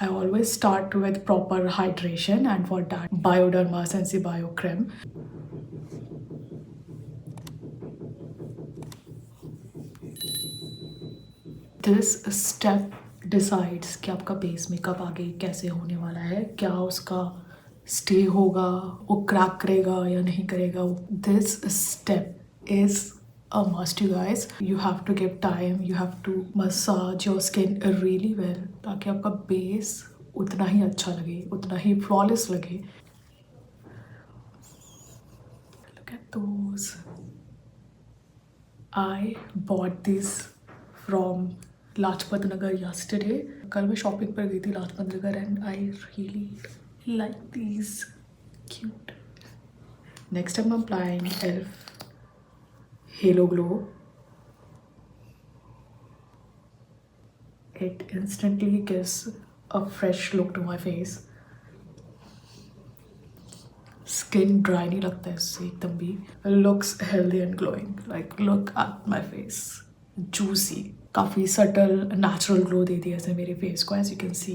I always start with proper hydration, and for that, Bioderma Sensibio Creme. This step decides कि आपका base makeup आगे कैसे होने वाला है, क्या उसका स्टे होगा, वो क्रैक करेगा या नहीं करेगा. This step is a must, you guys. You have to give time, you have to massage your skin really well ताकि आपका बेस उतना ही अच्छा लगे, उतना ही flawless लगे. Look at those. I bought this from Lajpat Nagar yesterday. कल मैं शॉपिंग पर गई थी Lajpat Nagar and I really like these. Cute. Next I'm applying ELF Halo Glow. It instantly gives a fresh look to my face. Skin dry नहीं लगता है इससे एकदम भी. Looks healthy and glowing. Like look at my face. Juicy. काफ़ी subtle natural glow दे दिया इसने मेरे फेस को. As you can see,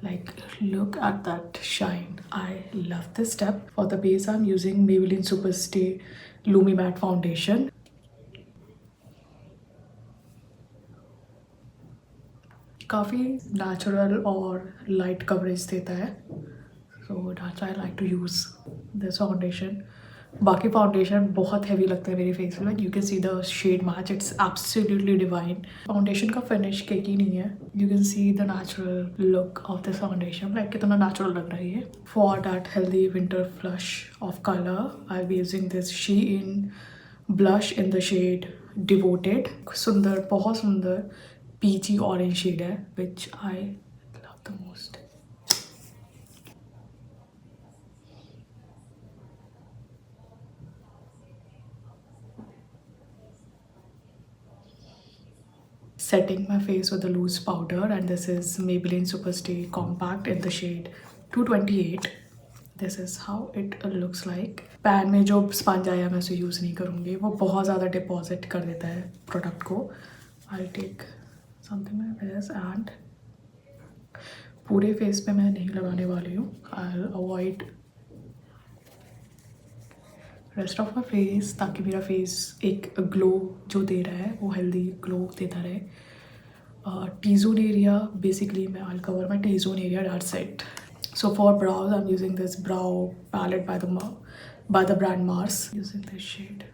like look at that shine. I love this step. For the base I am using Maybelline super stay lumi matte foundation. काफ़ी natural और light coverage देता है. So that's I like to use this foundation. बाकी foundation बहुत heavy लगता है मेरे face में. You can see the shade match. It's absolutely divine. Foundation का फिनिश केकी नहीं है. You can see the natural look of this foundation. Like कितना नेचुरल लग रहा है ये. For that healthy winter flush of colour I be using this Shein blush in the shade devoted. सुंदर, बहुत सुंदर पीची ऑरेंज शेड है which I love the most. Setting my face with a loose powder, and this is Maybelline Super Stay Compact in the shade 228. This is how it looks like. Pan में जो sponge आया मैं उसे use नहीं करूँगी, वो बहुत ज़्यादा डिपॉजिट कर देता है प्रोडक्ट को. I'll take something like this and पूरे फेस पे मैं नहीं लगाने वाली हूँ. I'll avoid rest of my face ताकि मेरा फेस एक ग्लो जो दे रहा है वो हेल्दी ग्लो देता रहे. T-zone area, basically I'll cover my T-zone area, that's it. So for brows I'm using this brow palette by the brand Mars. Using this shade.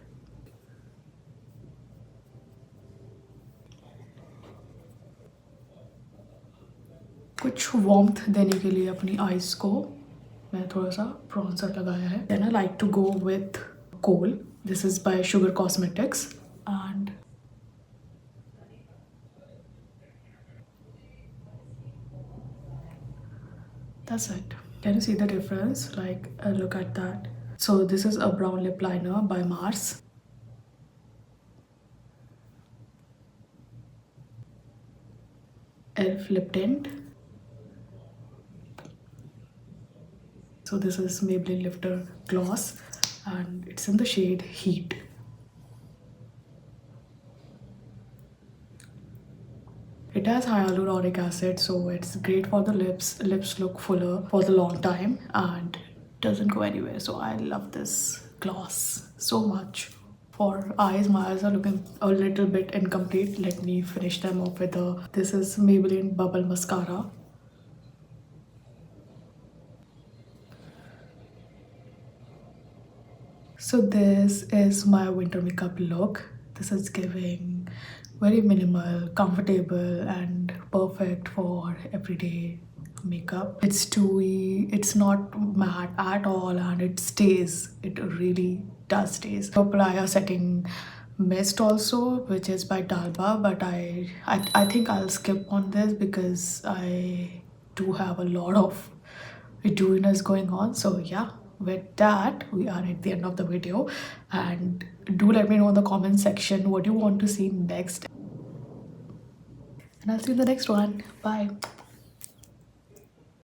कुछ warmth देने के लिए अपनी eyes को मैं थोड़ा सा bronzer लगाया है. Then I like to go with Kohl. This is by Sugar Cosmetics and that's it. Can you see the difference? Like look at that. So this is a brown lip liner by Mars. ELF lip tint. So this is Maybelline Lifter Gloss and it's in the shade Heat. It has hyaluronic acid, so it's great for the lips. Lips look fuller for the long time and doesn't go anywhere. So I love this gloss so much. For eyes, my eyes are looking a little bit incomplete. Let me finish them off with this is Maybelline Bubble Mascara. So this is my winter makeup look. This is giving very minimal, comfortable and perfect for everyday makeup. It's dewy, it's not matte at all and it stays. It really does stays. Apply a setting mist also, which is by Dalba, but I think I'll skip on this because I do have a lot of dewiness going on. So yeah, with that we are at the end of the video, and do let me know in the comment section what you want to see next, and I'll see you in the next one. Bye.